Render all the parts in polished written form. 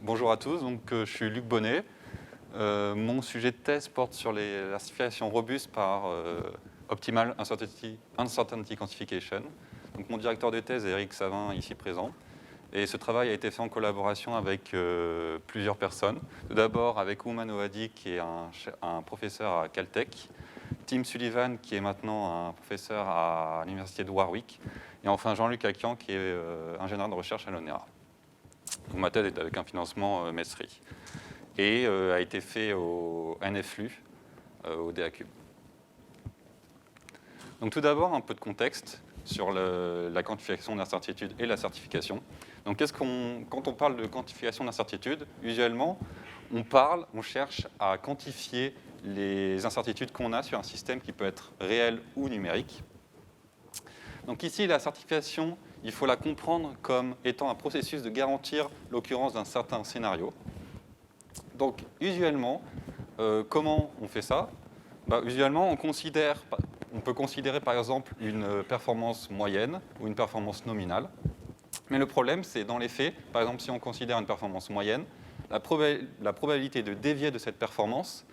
Bonjour à tous, je suis Luc Bonnet. Mon sujet de thèse porte sur la certification robuste par Optimal Uncertainty Quantification. Donc, mon directeur de thèse est Eric Savin, ici présent. Et ce travail a été fait en collaboration avec plusieurs personnes. Tout d'abord avec Ouman Ouadi, qui est un professeur à Caltech, Tim Sullivan, qui est maintenant un professeur à l'université de Warwick, et enfin Jean-Luc Akian, qui est ingénieur de recherche à l'ONERA. Donc, ma thèse est avec un financement MESRI et a été fait au NFLU, au DAQ. Donc, tout d'abord, un peu de contexte sur la quantification d'incertitude et la certification. Donc, quand on parle de quantification d'incertitude, usuellement, on cherche à quantifier les incertitudes qu'on a sur un système qui peut être réel ou numérique. Donc ici, la certification, il faut la comprendre comme étant un processus de garantir l'occurrence d'un certain scénario. Donc, usuellement, comment on fait ça ? Usuellement, on peut considérer par exemple une performance moyenne ou une performance nominale. Mais le problème, c'est dans les faits, par exemple, si on considère une performance moyenne, la probabilité de dévier de cette performance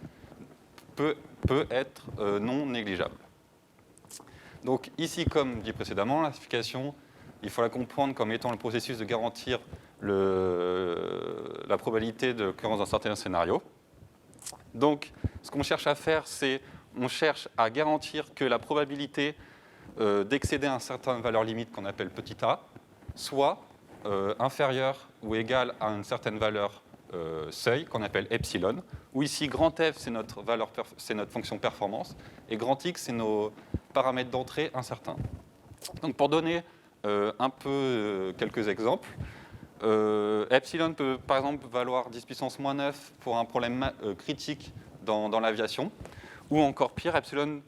peut être non négligeable. Donc ici, comme dit précédemment, la certification, il faut la comprendre comme étant le processus de garantir la probabilité de l'occurrence d'un certain scénario. Donc, ce qu'on cherche à faire, c'est on cherche à garantir que la probabilité d'excéder une certaine valeur limite qu'on appelle petit a soit inférieure ou égale à une certaine valeur seuil qu'on appelle epsilon, où ici grand F c'est notre fonction performance et grand X c'est nos paramètres d'entrée incertains. Donc pour donner quelques exemples, epsilon peut par exemple valoir 10 puissance moins 9 pour un problème critique dans l'aviation, ou encore pire, epsilon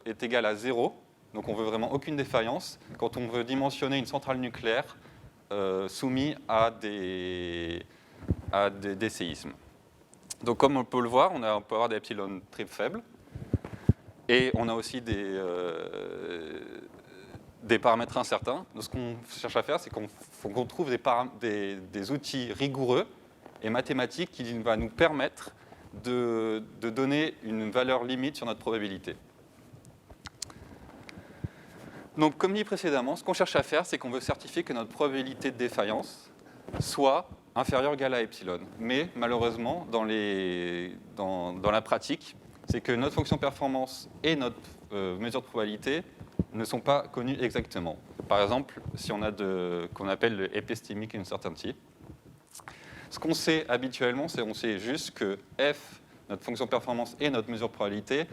est égal à 0, donc on veut vraiment aucune défaillance quand on veut dimensionner une centrale nucléaire soumise à des séismes. Donc comme on peut le voir, on peut avoir des epsilon très faibles, et on a aussi des paramètres incertains. Donc ce qu'on cherche à faire, c'est qu'on trouve des outils rigoureux et mathématiques qui vont nous permettre de donner une valeur limite sur notre probabilité. Donc comme dit précédemment, ce qu'on cherche à faire, c'est qu'on veut certifier que notre probabilité de défaillance soit inférieure ou égale à epsilon. Mais malheureusement, dans la pratique, c'est que notre fonction performance et notre mesure de probabilité ne sont pas connues exactement. Par exemple, si on a qu'on appelle le epistemic uncertainty, ce qu'on sait habituellement, c'est qu'on sait juste que f, notre fonction performance et notre mesure de probabilité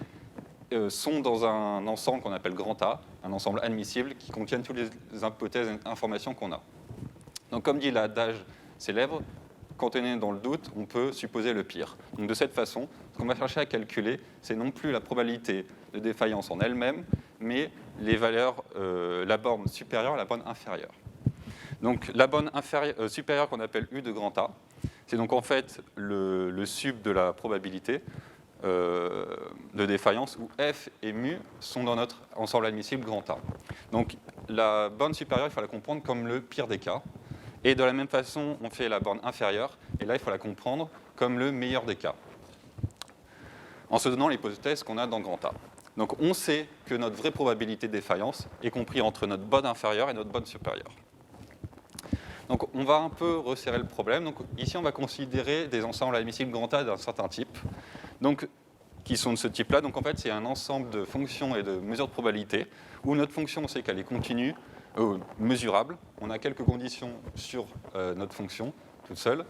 sont dans un ensemble qu'on appelle grand A, un ensemble admissible qui contient toutes les hypothèses et informations qu'on a. Donc comme dit l'adage célèbre, quand on est dans le doute, on peut supposer le pire. Donc de cette façon, ce qu'on va chercher à calculer, c'est non plus la probabilité de défaillance en elle-même, mais les valeurs, la borne supérieure et la borne inférieure. Donc la borne supérieure qu'on appelle U de grand A, c'est donc en fait le sub de la probabilité de défaillance où F et mu sont dans notre ensemble admissible grand A. Donc la borne supérieure, il faut la comprendre comme le pire des cas. Et de la même façon, on fait la borne inférieure, et là, il faut la comprendre comme le meilleur des cas, en se donnant l'hypothèse qu'on a dans grand A. Donc on sait que notre vraie probabilité de défaillance est comprise entre notre borne inférieure et notre borne supérieure. Donc on va un peu resserrer le problème. Donc ici, on va considérer des ensembles admissibles grand A d'un certain type, donc, qui sont de ce type-là. Donc en fait, c'est un ensemble de fonctions et de mesures de probabilité, où notre fonction, on sait qu'elle est continue, mesurable. On a quelques conditions sur notre fonction toute seule.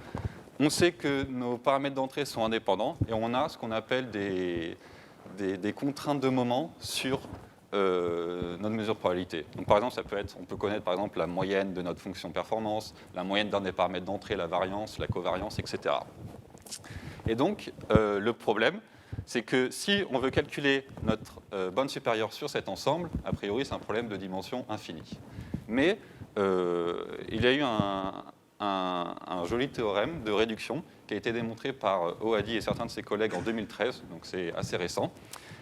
On sait que nos paramètres d'entrée sont indépendants, et on a ce qu'on appelle des contraintes de moment sur notre mesure de probabilité. Donc, par exemple, on peut connaître par exemple la moyenne de notre fonction performance, la moyenne d'un des paramètres d'entrée, la variance, la covariance, etc. Et donc, le problème, c'est que si on veut calculer notre borne supérieure sur cet ensemble, a priori, c'est un problème de dimension infinie. Mais il y a eu un joli théorème de réduction qui a été démontré par Ouadi et certains de ses collègues en 2013, donc c'est assez récent,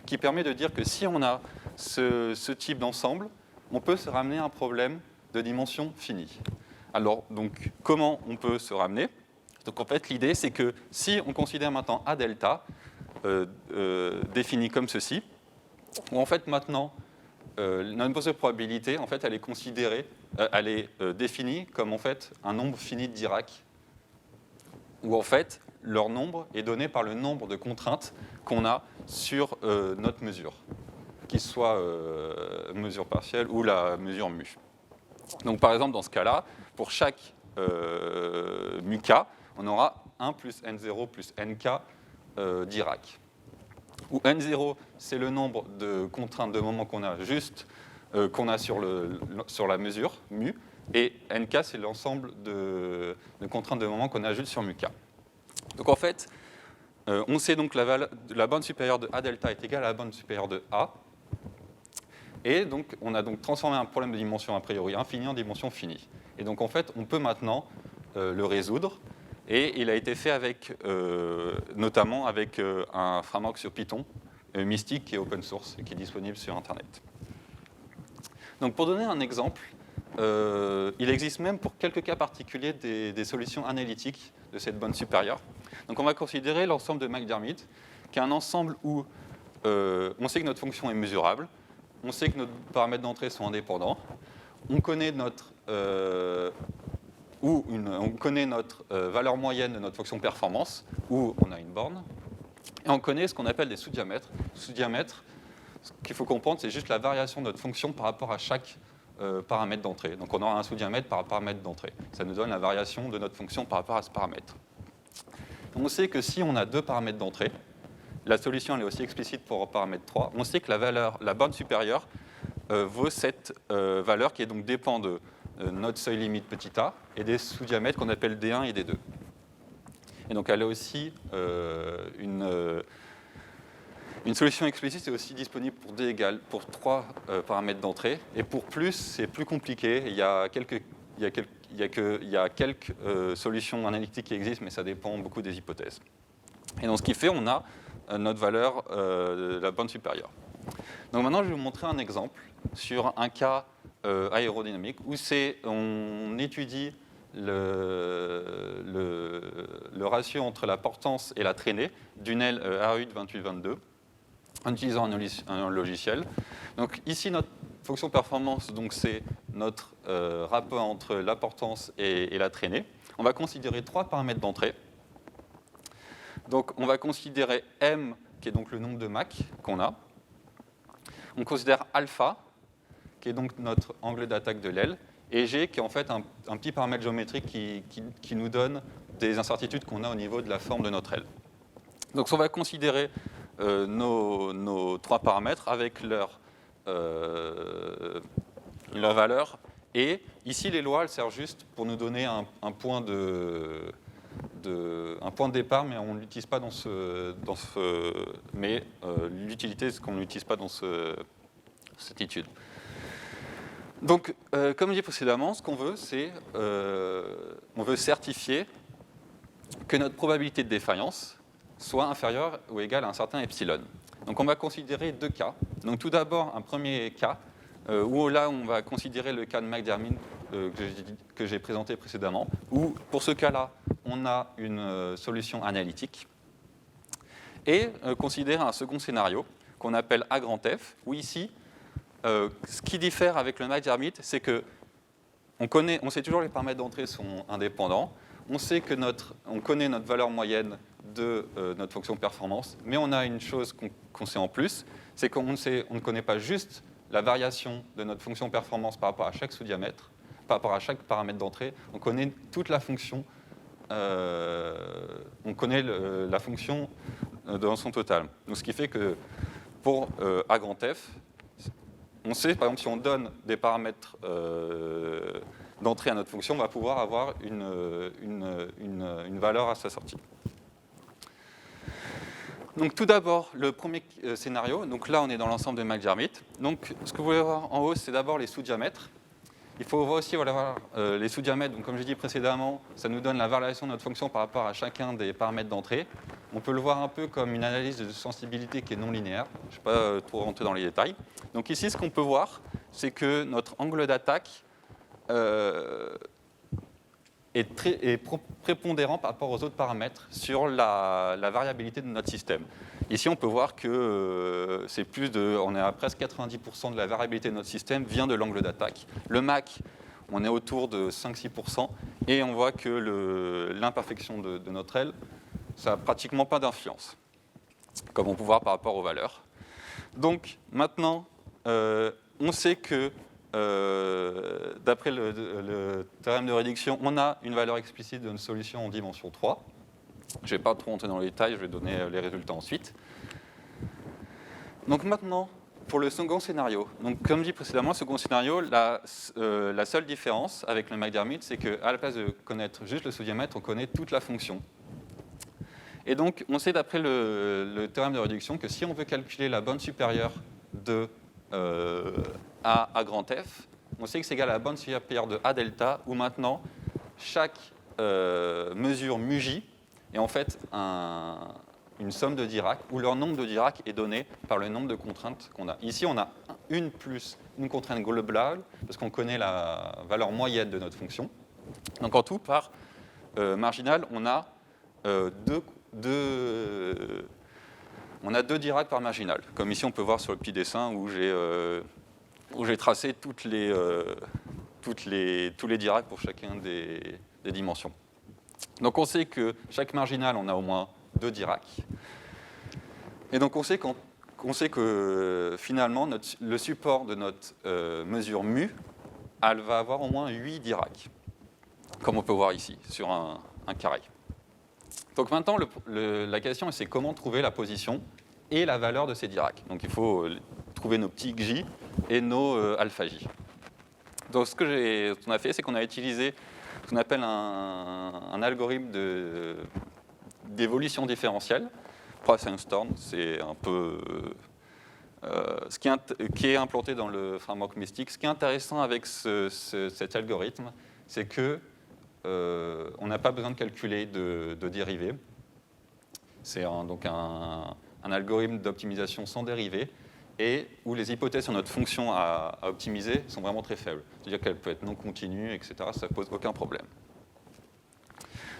qui permet de dire que si on a ce type d'ensemble, on peut se ramener à un problème de dimension finie. Alors, donc, comment on peut se ramener ? Donc en fait, l'idée, c'est que si on considère maintenant A delta, défini comme ceci, où en fait maintenant, notre mesure de probabilité, en fait, elle est considérée, elle est définie comme en fait un nombre fini de Dirac, où en fait, leur nombre est donné par le nombre de contraintes qu'on a sur notre mesure, qu'il soit mesure partielle ou la mesure mu. Donc par exemple, dans ce cas-là, pour chaque mu k, on aura 1 plus n0 plus nk Dirac. Où n0, c'est le nombre de contraintes de moments qu'on a juste qu'on a sur la mesure mu, et nk, c'est l'ensemble de contraintes de moments qu'on a juste sur mu k. Donc en fait, on sait donc que la bande supérieure de A delta est égale à la bande supérieure de A, et donc on a donc transformé un problème de dimension a priori infinie en dimension finie. Et donc en fait, on peut maintenant le résoudre, et il a été fait avec, notamment avec un framework sur Python, Mystic, qui est open source et qui est disponible sur Internet. Donc pour donner un exemple, il existe même pour quelques cas particuliers des solutions analytiques de cette bande supérieure. Donc on va considérer l'ensemble de McDermid, qui est un ensemble où on sait que notre fonction est mesurable, on sait que nos paramètres d'entrée sont indépendants, on connaît notre, valeur moyenne de notre fonction performance, où on a une borne, et on connaît ce qu'on appelle des sous-diamètres. Sous-diamètres, ce qu'il faut comprendre, c'est juste la variation de notre fonction par rapport à chaque paramètre d'entrée. Donc on aura un sous-diamètre par paramètre d'entrée. Ça nous donne la variation de notre fonction par rapport à ce paramètre. On sait que si on a deux paramètres d'entrée, la solution elle est aussi explicite pour paramètre 3, on sait que la borne supérieure vaut cette valeur qui est donc dépend de notre seuil limite petit a et des sous-diamètres qu'on appelle D1 et D2. Et donc elle a aussi une solution explicite est aussi disponible pour D égale pour 3 paramètres d'entrée, et pour plus c'est plus compliqué. Il y a quelques solutions analytiques qui existent, mais ça dépend beaucoup des hypothèses. Et donc ce qui fait, on a notre valeur de la bande supérieure. Donc maintenant, je vais vous montrer un exemple sur un cas aérodynamique où on étudie le ratio entre la portance et la traînée d'une aile ARU de 28-22 en utilisant un logiciel. Donc ici, notre fonction performance, donc c'est notre rapport entre la portance et la traînée. On va considérer trois paramètres d'entrée. Donc on va considérer M, qui est donc le nombre de Mach qu'on a. On considère alpha, qui est donc notre angle d'attaque de l'aile, et G, qui est en fait un petit paramètre géométrique qui nous donne des incertitudes qu'on a au niveau de la forme de notre aile. Donc on va considérer nos trois paramètres avec leur valeur, et ici les lois elles servent juste pour nous donner un point de départ, mais on ne l'utilise pas l'utilité, c'est qu'on ne l'utilise pas dans cette étude. Donc, comme dit précédemment, ce qu'on veut, c'est on veut certifier que notre probabilité de défaillance soit inférieure ou égale à un certain epsilon. Donc, on va considérer deux cas. Donc, tout d'abord, un premier cas où là, on va considérer le cas de McDermid que j'ai présenté précédemment, où pour ce cas-là, on a une solution analytique, et considérer un second scénario qu'on appelle A grand F, où ici, ce qui diffère avec le McDermid, c'est que on sait toujours que les paramètres d'entrée sont indépendants, on connaît notre valeur moyenne de notre fonction performance, mais on a une chose qu'on sait en plus, c'est qu'on ne connaît pas juste la variation de notre fonction performance par rapport à chaque sous-diamètre, par rapport à chaque paramètre d'entrée, on connaît toute la fonction, on connaît la fonction dans son total. Donc, ce qui fait que pour A grand F, on sait, par exemple, si on donne des paramètres d'entrée à notre fonction, on va pouvoir avoir une valeur à sa sortie. Donc tout d'abord, le premier scénario, donc là on est dans l'ensemble de McDermid. Donc ce que vous voulez voir en haut, c'est d'abord les sous-diamètres. Il faut voir aussi les sous-diamètres, donc comme j'ai dit précédemment, ça nous donne la variation de notre fonction par rapport à chacun des paramètres d'entrée. On peut le voir un peu comme une analyse de sensibilité qui est non linéaire. Je ne vais pas trop rentrer dans les détails. Donc ici, ce qu'on peut voir, c'est que notre angle d'attaque est prépondérant par rapport aux autres paramètres sur la variabilité de notre système. Ici, on peut voir que on est à presque 90% de la variabilité de notre système vient de l'angle d'attaque. Le MAC, on est autour de 5-6%, et on voit que l'imperfection de notre aile, ça n'a pratiquement pas d'influence, comme on peut voir par rapport aux valeurs. Donc maintenant, on sait que d'après le théorème de réduction, on a une valeur explicite d'une solution en dimension 3. Je ne vais pas trop rentrer dans les détails, je vais donner les résultats ensuite. Donc maintenant, pour le second scénario, donc comme dit précédemment, le second scénario, la seule différence avec le McDermott, c'est qu'à la place de connaître juste le sous-diamètre, on connaît toute la fonction. Et donc, on sait d'après le théorème de réduction que si on veut calculer la borne supérieure de A à grand F, on sait que c'est égal à la borne supérieure de A delta, où maintenant, chaque mesure μj est en fait une somme de Dirac, où leur nombre de Dirac est donné par le nombre de contraintes qu'on a. Ici, on a une plus une contrainte globale, parce qu'on connaît la valeur moyenne de notre fonction. Donc en tout, par marginal, on a deux Dirac par marginal. Comme ici, on peut voir sur le petit dessin où j'ai tracé tous les Dirac pour chacun des dimensions. Donc on sait que chaque marginal, on a au moins 2 Dirac. Et donc on sait que finalement, le support de notre mesure mu, elle va avoir au moins 8 Dirac, comme on peut voir ici, sur un carré. Donc maintenant, la question, c'est comment trouver la position et la valeur de ces Dirac. Donc il faut trouver nos petits J et nos alpha J. Donc ce qu'on a fait, c'est qu'on a utilisé ce qu'on appelle un algorithme d'évolution différentielle. Price-Einstorm, c'est un peu ce qui est implanté dans le framework Mystic. Ce qui est intéressant avec cet algorithme, c'est que on n'a pas besoin de calculer de dérivée. C'est donc un algorithme d'optimisation sans dérivée, et où les hypothèses sur notre fonction à optimiser sont vraiment très faibles. C'est-à-dire qu'elle peut être non continue, etc. Ça ne pose aucun problème.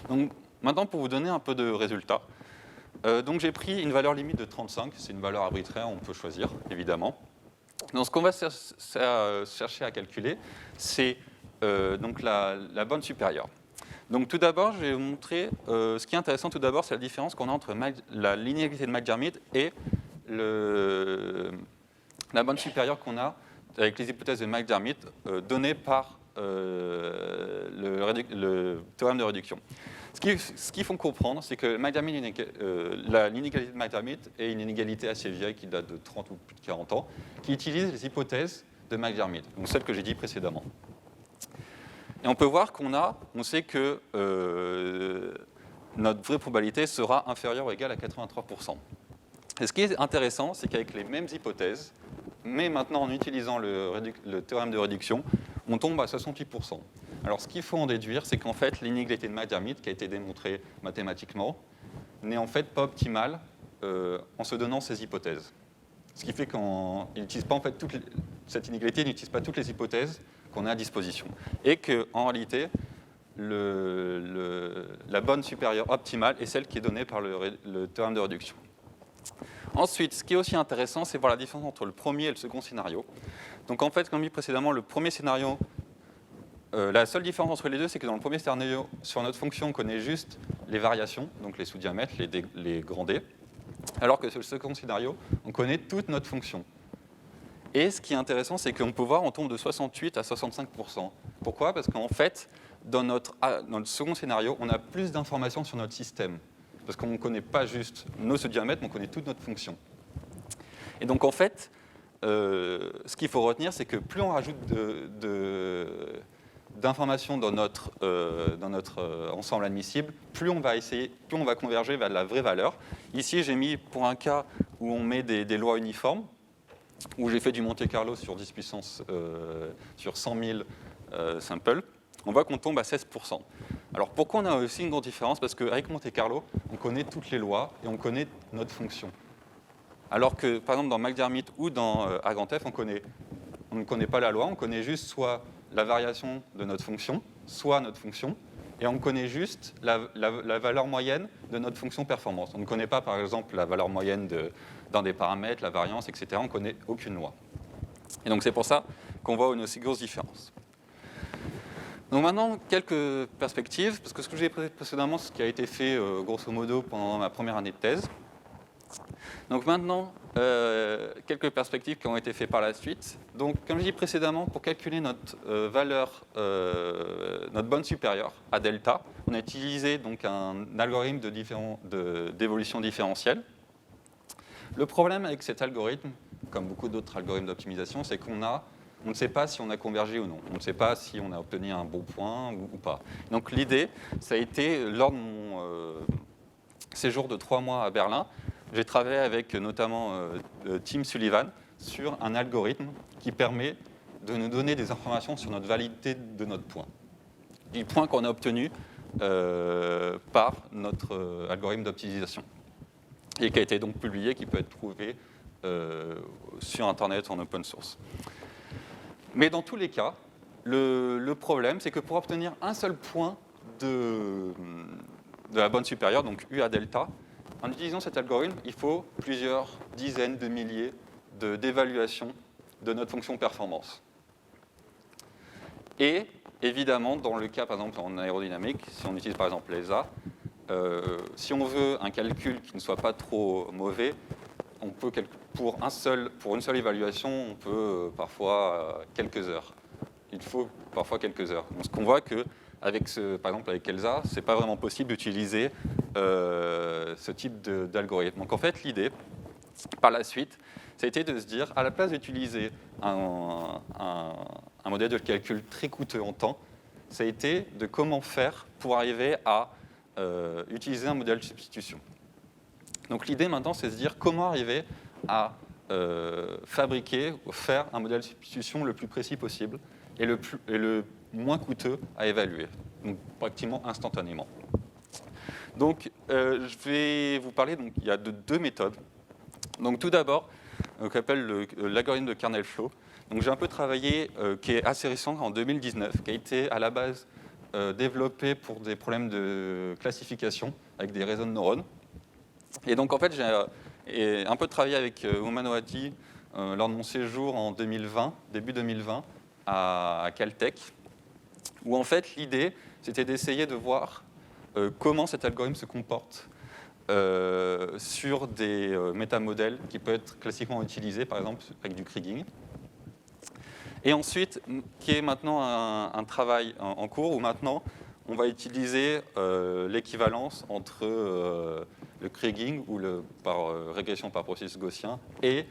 Donc maintenant, pour vous donner un peu de résultats, donc j'ai pris une valeur limite de 35, c'est une valeur arbitraire, on peut choisir, évidemment. Donc ce qu'on va chercher à calculer, c'est donc la borne supérieure. Donc tout d'abord, je vais vous montrer, ce qui est intéressant tout d'abord, c'est la différence qu'on a entre la linéarité de McDermott et la borne supérieure qu'on a avec les hypothèses de McDermott données par le théorème de réduction. Ce qu'il faut comprendre, c'est que l'inégalité de McDermott est une inégalité assez vieille qui date de 30 ou plus de 40 ans, qui utilise les hypothèses de McDermott, donc celles que j'ai dit précédemment. Et on peut voir on sait que notre vraie probabilité sera inférieure ou égale à 83%. Et ce qui est intéressant, c'est qu'avec les mêmes hypothèses, mais maintenant en utilisant le théorème de réduction, on tombe à 68%. Alors ce qu'il faut en déduire, c'est qu'en fait, l'inégalité de McDermott, qui a été démontrée mathématiquement, n'est en fait pas optimale en se donnant ces hypothèses. Ce qui fait cette inégalité n'utilise pas toutes les hypothèses qu'on a à disposition. Et qu'en réalité, la borne supérieure optimale est celle qui est donnée par le théorème de réduction. Ensuite, ce qui est aussi intéressant, c'est voir la différence entre le premier et le second scénario. Donc en fait, comme dit précédemment, le premier scénario, la seule différence entre les deux, c'est que dans le premier scénario, sur notre fonction, on connaît juste les variations, donc les sous-diamètres, les grands D, alors que sur le second scénario, on connaît toute notre fonction. Et ce qui est intéressant, c'est qu'on peut voir, on tombe de 68 à 65%. Pourquoi ? Parce qu'en fait, dans le second scénario, on a plus d'informations sur notre système. Parce qu'on ne connaît pas juste nos sous-diamètres, mais on connaît toute notre fonction. Et donc, en fait, ce qu'il faut retenir, c'est que plus on rajoute d'informations dans notre ensemble admissible, plus on va converger vers la vraie valeur. Ici, j'ai mis pour un cas où on met des lois uniformes, où j'ai fait du Monte Carlo sur 10 puissance sur 100 000 samples, on voit qu'on tombe à 16%. Alors pourquoi on a aussi une grande différence ? Parce qu'avec Monte Carlo, on connaît toutes les lois et on connaît notre fonction. Alors que, par exemple, dans McDermott ou dans AgrandF, on ne connaît pas la loi, on connaît juste soit la variation de notre fonction, soit notre fonction, et on connaît juste la valeur moyenne de notre fonction performance. On ne connaît pas, par exemple, la valeur moyenne d'un des paramètres, la variance, etc. On ne connaît aucune loi. Et donc c'est pour ça qu'on voit une aussi grosse différence. Donc maintenant, quelques perspectives, parce que ce que j'ai précédemment, ce qui a été fait grosso modo pendant ma première année de thèse. Donc maintenant, quelques perspectives qui ont été faites par la suite. Donc, comme je dis précédemment, pour calculer notre valeur, notre bonne supérieure à delta, on a utilisé donc un algorithme d'évolution différentielle. Le problème avec cet algorithme, comme beaucoup d'autres algorithmes d'optimisation, c'est qu'on ne sait pas si on a convergé ou non. On ne sait pas si on a obtenu un bon point ou pas. Donc l'idée, ça a été, lors de mon séjour de 3 mois à Berlin, j'ai travaillé avec notamment Tim Sullivan sur un algorithme qui permet de nous donner des informations sur notre validité de notre point. Du point qu'on a obtenu par notre algorithme d'optimisation. Et qui a été donc publié, qui peut être trouvé sur Internet en open source. Mais dans tous les cas, le problème, c'est que pour obtenir un seul point de la bonne supérieure, donc U à delta, en utilisant cet algorithme, il faut plusieurs dizaines de milliers d'évaluations de notre fonction performance. Et évidemment, dans le cas, par exemple, en aérodynamique, si on utilise par exemple l'ESA, si on veut un calcul qui ne soit pas trop mauvais, on peut, pour une seule évaluation, on peut parfois quelques heures. Il faut parfois quelques heures. Donc, ce qu'on voit que, par exemple avec ELSA, ce n'est pas vraiment possible d'utiliser ce type d'algorithme. Donc en fait, l'idée, par la suite, ça a été de se dire, à la place d'utiliser un modèle de calcul très coûteux en temps, ça a été de comment faire pour arriver à utiliser un modèle de substitution. Donc l'idée maintenant, c'est de se dire comment arriver à fabriquer ou faire un modèle de substitution le plus précis possible et le moins coûteux à évaluer, donc pratiquement instantanément. Donc je vais vous parler, donc, il y a deux méthodes. Donc tout d'abord, qu'on appelle l'algorithme de kernel-flow. Donc j'ai un peu travaillé, qui est assez récent, en 2019, qui a été à la base développé pour des problèmes de classification avec des réseaux de neurones. Et donc en fait, j'ai un peu travaillé avec Ouman Ouati lors de mon séjour en 2020, début 2020, à Caltech, où en fait l'idée, c'était d'essayer de voir comment cet algorithme se comporte sur des métamodèles qui peuvent être classiquement utilisés, par exemple avec du kriging. Et ensuite, qui est maintenant un travail en cours, où maintenant on va utiliser l'équivalence entre le kriging, ou par régression par processus gaussien, et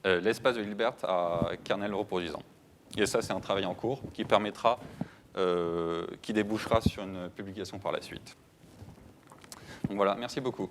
l'espace de Hilbert à kernel reproduisant. Et ça, c'est un travail en cours qui permettra, qui débouchera sur une publication par la suite. Donc voilà, merci beaucoup.